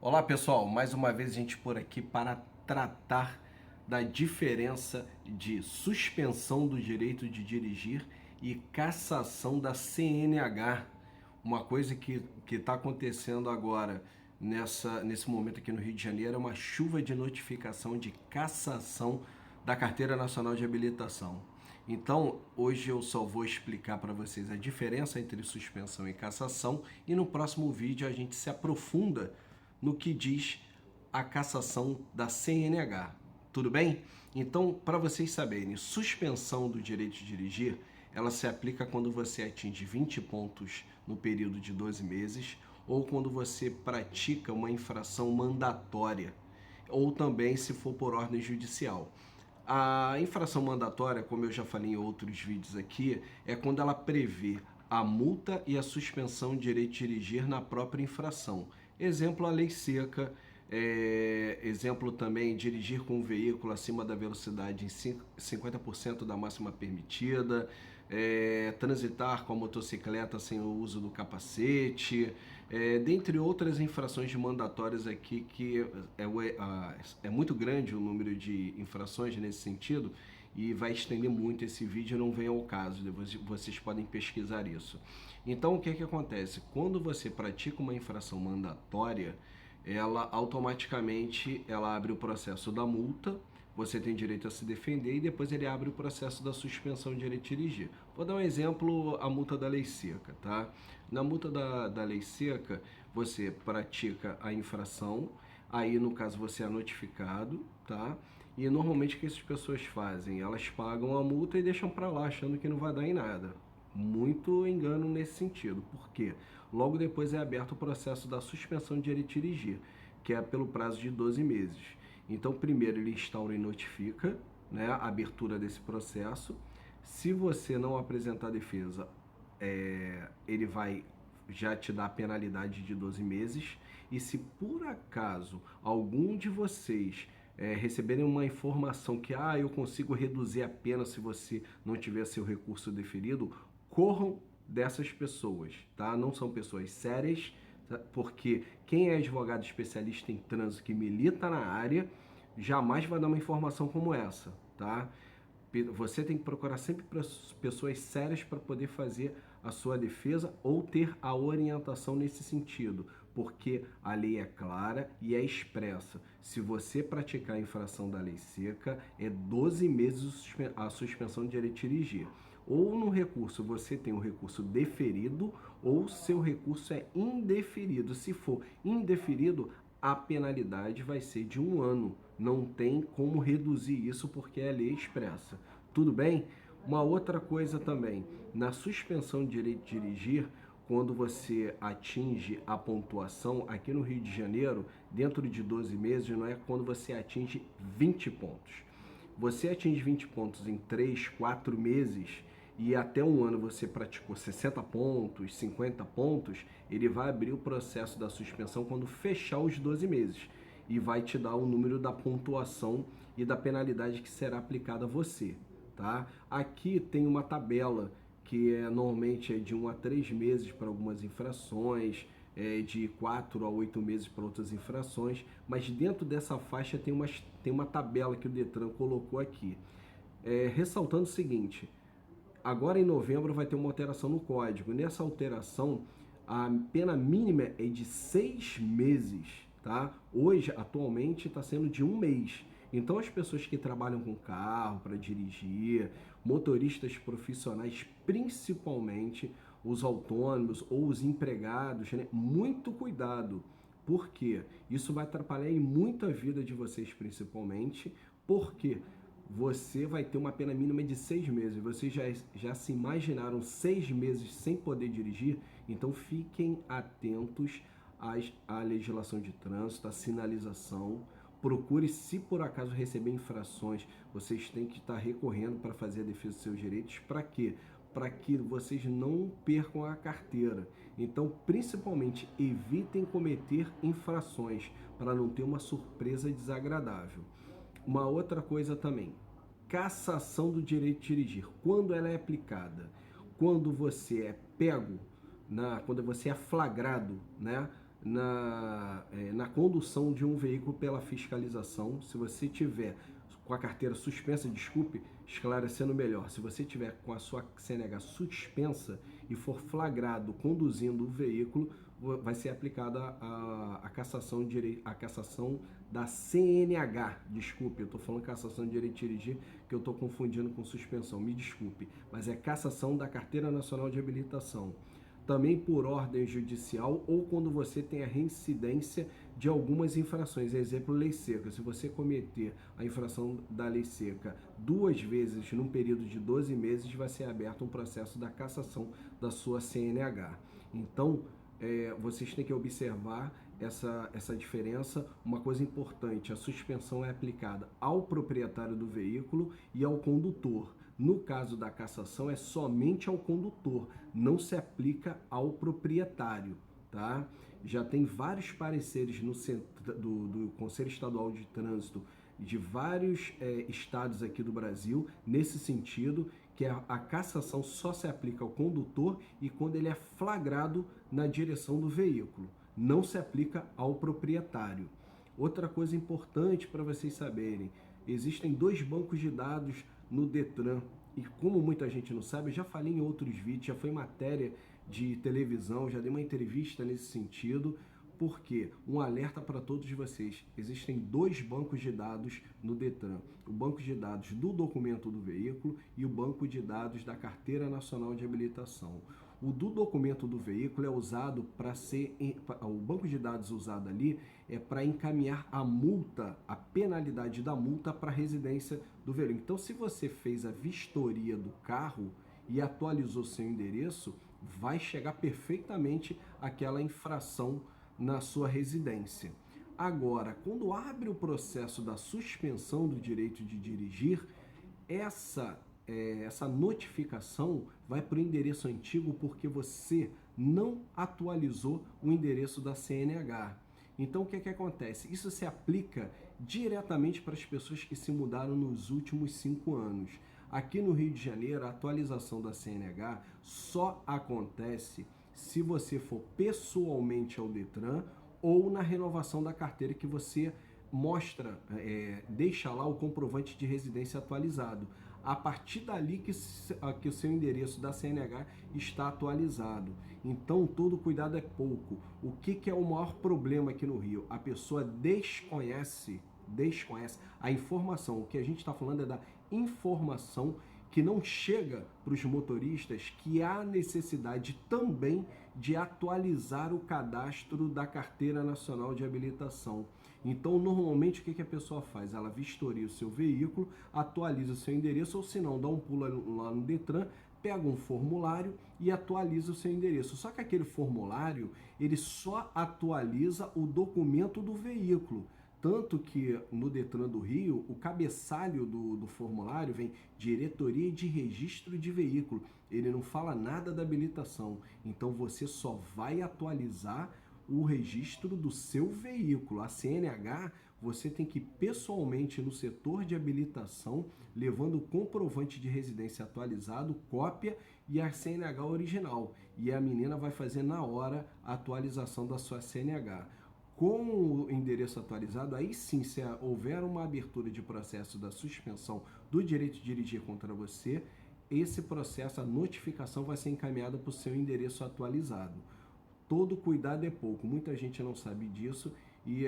Olá pessoal, mais uma vez a gente por aqui para tratar da diferença de suspensão do direito de dirigir e cassação da CNH. Uma coisa que está acontecendo agora nesse momento aqui no Rio de Janeiro é uma chuva de notificação de cassação da Carteira Nacional de Habilitação. Então, hoje eu só vou explicar para vocês a diferença entre suspensão e cassação e no próximo vídeo a gente se aprofunda no que diz a cassação da CNH. Tudo bem? Então, para vocês saberem, suspensão do direito de dirigir, ela se aplica quando você atinge 20 pontos no período de 12 meses ou quando você pratica uma infração mandatória ou também se for por ordem judicial. A infração mandatória, como eu já falei em outros vídeos aqui, é quando ela prevê a multa e a suspensão de direito de dirigir na própria infração. Exemplo, a lei seca. Exemplo também, dirigir com um veículo acima da velocidade em 50% da máxima permitida, transitar com a motocicleta sem o uso do capacete, dentre outras infrações mandatórias aqui, que é muito grande o número de infrações nesse sentido e vai estender muito esse vídeo, não vem ao caso, vocês podem pesquisar isso. Então o que acontece? Quando você pratica uma infração mandatória, ela automaticamente abre o processo da multa, você tem direito a se defender e depois ele abre o processo da suspensão de direito de dirigir. Vou dar um exemplo, a multa da lei seca, tá? Na multa da lei seca, você pratica a infração, aí no caso você é notificado, tá? E normalmente o que essas pessoas fazem? Elas pagam a multa e deixam para lá, achando que não vai dar em nada. Muito engano nesse sentido. Por quê? Logo depois é aberto o processo da suspensão de direito de dirigir, que é pelo prazo de 12 meses. Então, primeiro ele instaura e notifica, né, a abertura desse processo. Se você não apresentar defesa, ele vai já te dar a penalidade de 12 meses. E se por acaso algum de vocês receberem uma informação que eu consigo reduzir a pena se você não tiver seu recurso deferido, corram dessas pessoas, tá? Não são pessoas sérias, tá? Porque quem é advogado especialista em trânsito que milita na área jamais vai dar uma informação como essa, tá? Você tem que procurar sempre pessoas sérias para poder fazer a sua defesa ou ter a orientação nesse sentido, porque a lei é clara e é expressa. Se você praticar a infração da lei seca, é 12 meses a suspensão de direito de dirigir. Ou no recurso você tem um recurso deferido ou seu recurso é indeferido. Se for indeferido, a penalidade vai ser de 1 ano. Não tem como reduzir isso porque a lei expressa. Tudo bem? Uma outra coisa também, na suspensão de direito de dirigir, quando você atinge a pontuação, aqui no Rio de Janeiro, dentro de 12 meses, não é quando você atinge 20 pontos. Você atinge 20 pontos em 3, 4 meses e até 1 ano você praticou 60 pontos, 50 pontos, ele vai abrir o processo da suspensão quando fechar os 12 meses e vai te dar o número da pontuação e da penalidade que será aplicada a você, tá? Aqui tem uma tabela que normalmente é de 1 a 3 meses para algumas infrações, de 4 a 8 meses para outras infrações, mas dentro dessa faixa tem uma tabela que o Detran colocou aqui, ressaltando o seguinte: agora em novembro vai ter uma alteração no código. Nessa alteração, a pena mínima é de 6 meses, tá? Hoje, atualmente, está sendo de 1 mês. Então, as pessoas que trabalham com carro para dirigir, motoristas profissionais, principalmente os autônomos ou os empregados, né? Muito cuidado, porque isso vai atrapalhar em muito a vida de vocês, principalmente, porque você vai ter uma pena mínima de 6 meses. Vocês já se imaginaram 6 meses sem poder dirigir? Então fiquem atentos à legislação de trânsito, à sinalização. Procure, se por acaso receber infrações, vocês têm que estar recorrendo para fazer a defesa dos seus direitos. Para quê? Para que vocês não percam a carteira. Então, principalmente, evitem cometer infrações para não ter uma surpresa desagradável. Uma outra coisa também, cassação do direito de dirigir. Quando ela é aplicada? Quando você é pego, quando você é flagrado, né, na condução de um veículo pela fiscalização. Se você tiver com a carteira suspensa, desculpe, esclarecendo melhor, se você tiver com a sua CNH suspensa e for flagrado conduzindo o veículo, vai ser aplicada a cassação da CNH. Desculpe, eu estou falando cassação de direito de dirigir, que eu estou confundindo com suspensão, me desculpe, mas é cassação da Carteira Nacional de Habilitação. Também por ordem judicial ou quando você tem a reincidência de algumas infrações. Exemplo, lei seca. Se você cometer a infração da lei seca 2 vezes num período de 12 meses, vai ser aberto um processo da cassação da sua CNH. Então, vocês têm que observar essa diferença. Uma coisa importante, a suspensão é aplicada ao proprietário do veículo e ao condutor. No caso da cassação, é somente ao condutor, não se aplica ao proprietário, tá? Já tem vários pareceres do Conselho Estadual de Trânsito de vários estados aqui do Brasil, nesse sentido, que a cassação só se aplica ao condutor e quando ele é flagrado na direção do veículo, não se aplica ao proprietário. Outra coisa importante para vocês saberem, existem 2 bancos de dados no Detran, e como muita gente não sabe, eu já falei em outros vídeos, já foi matéria de televisão, já dei uma entrevista nesse sentido, porque um alerta para todos vocês, existem 2 bancos de dados no Detran, o banco de dados do documento do veículo e o banco de dados da Carteira Nacional de Habilitação. O do documento do veículo é usado para ser, o banco de dados usado ali é para encaminhar a multa, a penalidade da multa para a residência do veículo. Então, se você fez a vistoria do carro e atualizou seu endereço, vai chegar perfeitamente aquela infração na sua residência. Agora, quando abre o processo da suspensão do direito de dirigir, essa notificação vai para o endereço antigo porque você não atualizou o endereço da CNH. Então, o que acontece? Isso se aplica diretamente para as pessoas que se mudaram nos últimos 5 anos. Aqui no Rio de Janeiro, a atualização da CNH só acontece se você for pessoalmente ao Detran ou na renovação da carteira que você mostra, deixa lá o comprovante de residência atualizado. A partir dali que o seu endereço da CNH está atualizado. Então, todo cuidado é pouco. O que é o maior problema aqui no Rio? A pessoa desconhece a informação. O que a gente está falando é da informação que não chega para os motoristas, que há necessidade também de atualizar o cadastro da Carteira Nacional de Habilitação. Então, normalmente, o que a pessoa faz? Ela vistoria o seu veículo, atualiza o seu endereço, ou se não, dá um pulo lá no Detran, pega um formulário e atualiza o seu endereço. Só que aquele formulário, ele só atualiza o documento do veículo. Tanto que no Detran do Rio, o cabeçalho do formulário vem Diretoria de Registro de Veículo. Ele não fala nada da habilitação. Então você só vai atualizar o registro do seu veículo. A CNH, você tem que ir pessoalmente no setor de habilitação, levando o comprovante de residência atualizado, cópia e a CNH original. E a menina vai fazer na hora a atualização da sua CNH. Com o endereço atualizado, aí sim, se houver uma abertura de processo da suspensão do direito de dirigir contra você, esse processo, a notificação vai ser encaminhada para o seu endereço atualizado. Todo cuidado é pouco, muita gente não sabe disso e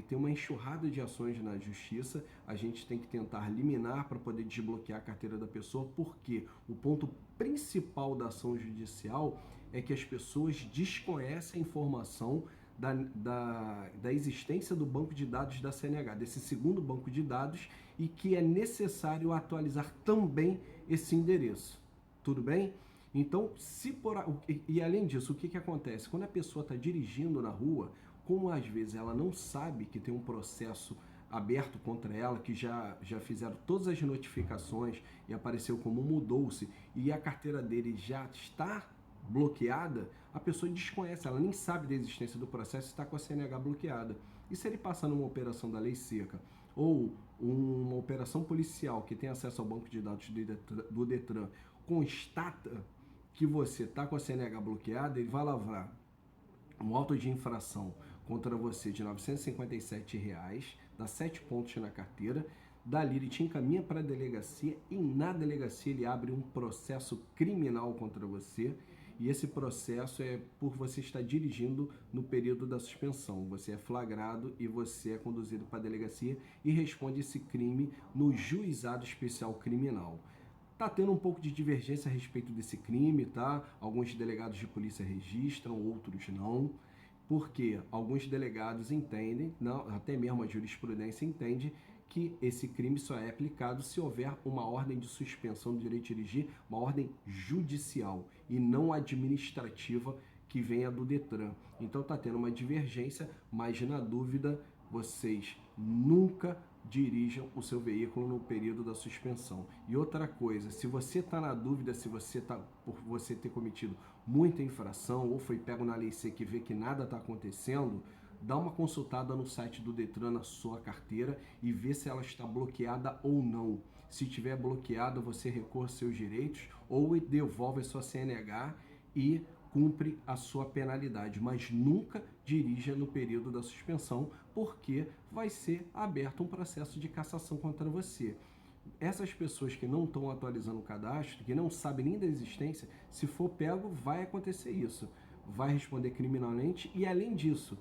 tem uma enxurrada de ações na justiça. A gente tem que tentar liminar para poder desbloquear a carteira da pessoa, porque o ponto principal da ação judicial é que as pessoas desconhecem a informação da existência do banco de dados da CNH, desse segundo banco de dados, e que é necessário atualizar também esse endereço. Tudo bem? Então, além disso, o que acontece? Quando a pessoa está dirigindo na rua, como às vezes ela não sabe que tem um processo aberto contra ela, que já fizeram todas as notificações e apareceu como mudou-se, e a carteira dele já está bloqueada, a pessoa desconhece, ela nem sabe da existência do processo e está com a CNH bloqueada. E se ele passar numa operação da lei seca ou uma operação policial que tem acesso ao banco de dados do Detran, constata que você está com a CNH bloqueada, ele vai lavrar um auto de infração contra você de R$ 957, dá 7 pontos na carteira, dali ele te encaminha para a delegacia e na delegacia ele abre um processo criminal contra você e esse processo é por você estar dirigindo no período da suspensão. Você é flagrado e você é conduzido para a delegacia e responde esse crime no juizado especial criminal. Tá tendo um pouco de divergência a respeito desse crime, tá? Alguns delegados de polícia registram, outros não. Porque alguns delegados entendem, não, até mesmo a jurisprudência entende, que esse crime só é aplicado se houver uma ordem de suspensão do direito de dirigir, uma ordem judicial e não administrativa que venha do Detran. Então está tendo uma divergência, mas na dúvida, vocês nunca dirijam o seu veículo no período da suspensão. E outra coisa, se você está na dúvida se você está por você ter cometido muita infração ou foi pego na lei seca e vê que nada está acontecendo, dá uma consultada no site do Detran na sua carteira e vê se ela está bloqueada ou não. Se estiver bloqueada, você recorre seus direitos ou devolve a sua CNH e cumpre a sua penalidade, mas nunca dirija no período da suspensão, porque vai ser aberto um processo de cassação contra você. Essas pessoas que não estão atualizando o cadastro, que não sabem nem da existência, se for pego, vai acontecer isso. Vai responder criminalmente e, além disso,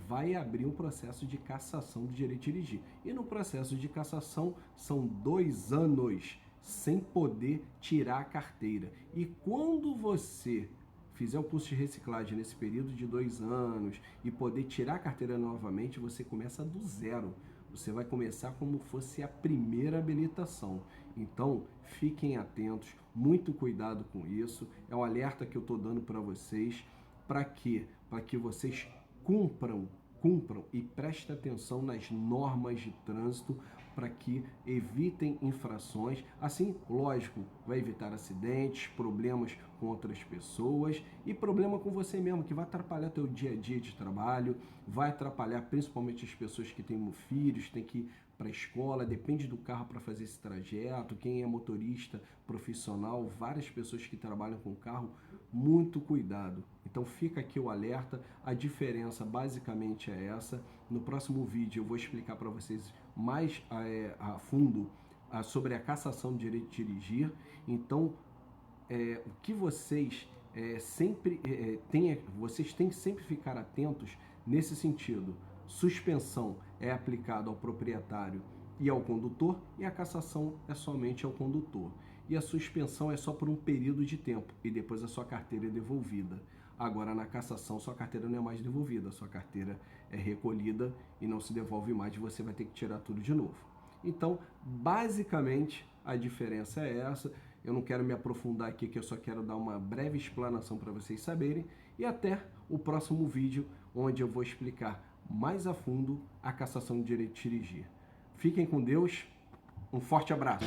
vai abrir um processo de cassação do direito de dirigir. E no processo de cassação são 2 anos sem poder tirar a carteira. E quando você fizer o curso de reciclagem nesse período de 2 anos e poder tirar a carteira novamente, você começa do zero. Você vai começar como fosse a primeira habilitação. Então, fiquem atentos, muito cuidado com isso. É um alerta que eu estou dando para vocês. Para quê? Para que vocês cumpram e prestem atenção nas normas de trânsito para que evitem infrações. Assim, lógico, vai evitar acidentes, problemas com outras pessoas e problema com você mesmo, que vai atrapalhar teu dia a dia de trabalho, vai atrapalhar principalmente as pessoas que têm filhos, têm que ir para a escola, depende do carro para fazer esse trajeto, quem é motorista profissional, várias pessoas que trabalham com carro, muito cuidado. Então fica aqui o alerta, a diferença basicamente é essa. No próximo vídeo eu vou explicar para vocês mais a fundo sobre a cassação do direito de dirigir. Então, o que vocês vocês têm que sempre ficar atentos nesse sentido. Suspensão é aplicada ao proprietário e ao condutor e a cassação é somente ao condutor. E a suspensão é só por um período de tempo e depois a sua carteira é devolvida. Agora, na cassação, sua carteira não é mais devolvida, sua carteira é recolhida e não se devolve mais e você vai ter que tirar tudo de novo. Então, basicamente, a diferença é essa. Eu não quero me aprofundar aqui, que eu só quero dar uma breve explanação para vocês saberem. E até o próximo vídeo, onde eu vou explicar mais a fundo a cassação do direito de dirigir. Fiquem com Deus, um forte abraço!